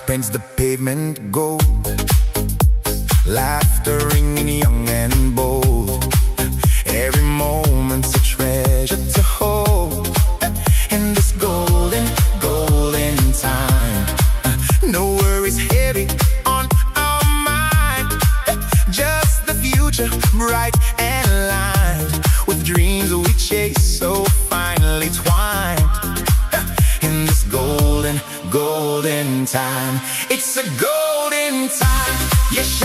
paints the pavement gold, laughter ringing young and bold. Every moment's a treasure to hold in this golden, golden time. No worries heavy on our mind, just the future bright and light, with dreams we chase so finely twined in this golden, golden time. It's a golden time. You shine.